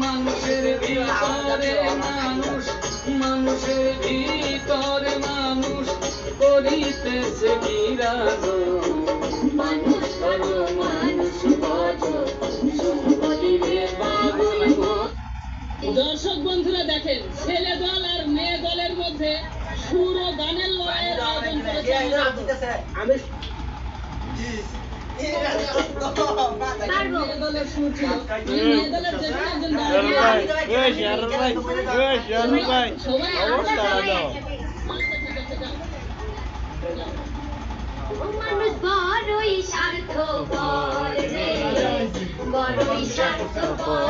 মানুষের ভিতরে মানুষ, মানুষের ভিতরে মানুষ করিতেছে বিরাজন। মানুষ করো মানুষ বজো, বলিবে বাবুল মত। দর্শক বন্ধুরা দেখেন, ছেলে দল আর মেয়ে দলের মধ্যে সুর ও গানের লড়াইয়ের আয়োজন করেছে। আমি মানুষ বড়ই স্বার্থপর রে, বড়ই স্বার্থপর।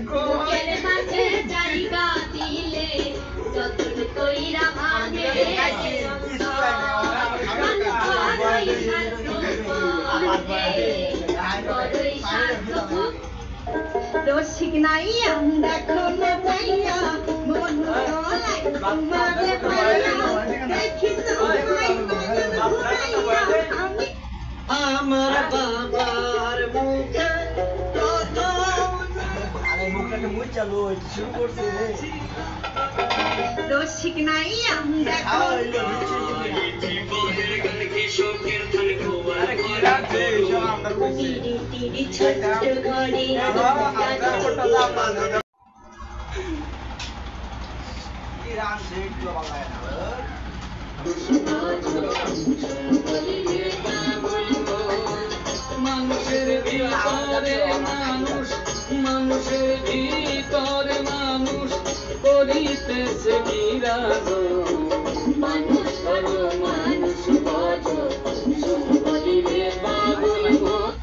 বুকের মাঝে জায়গা দিলে যতন কইরা ভাঙে। মানুষ বড়ই স্বার্থপর রে, বড়ই স্বার্থপর। রসিক নাই দেখো না যাইয়া, মন গলায় তোমারে পাইয়া। দেখি তোমায় আমি আমার বাবার মুখে কত শুরু করছে। রসিক নাই দেখো তিরি ছোট ঘরে মানুষের ভিতরে মানুষ, মানুষের ভিতরে মানুষ করিতেছে বিরাজন। মানুষ করো মানুষ বজো, বলিবে বাবুল মত।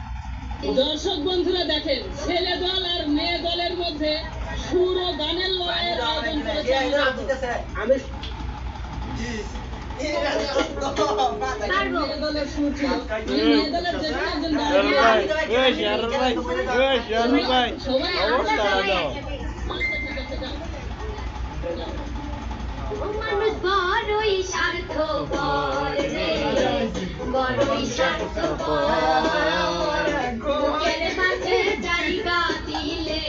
দর্শক বন্ধুরা দেখেন, ছেলে দল আর মেয়ে দলের মধ্যে সুর ও গানের লড়াইয়ের আয়োজন করেছে। আমি মেয়ে দলের সুর ছিল, মেয়ে দলের যে কোনো একজন মানুষ বড়ই স্বার্থপর রে, বড়ই স্বার্থপর। বুকের মাঝে জায়গা দিলে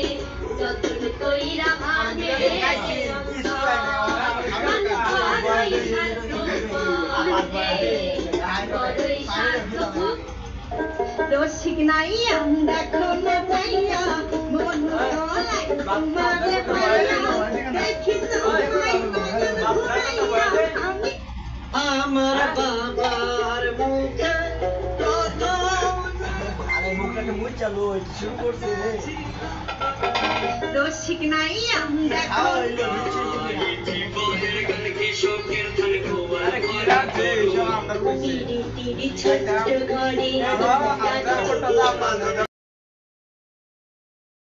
যতন কইরা ভাঙে। মানুষ বড়ই স্বার্থপর রে, বড়ই স্বার্থপর। রসিক নাই দেখো না যাইয়া, মন গলায় তোমারে পাইয়া। দেখি তোমায় আমি আমার বাবার মুখে কত শুরু করছে। রসিক নাই দেখো তিরি ছোট ঘরে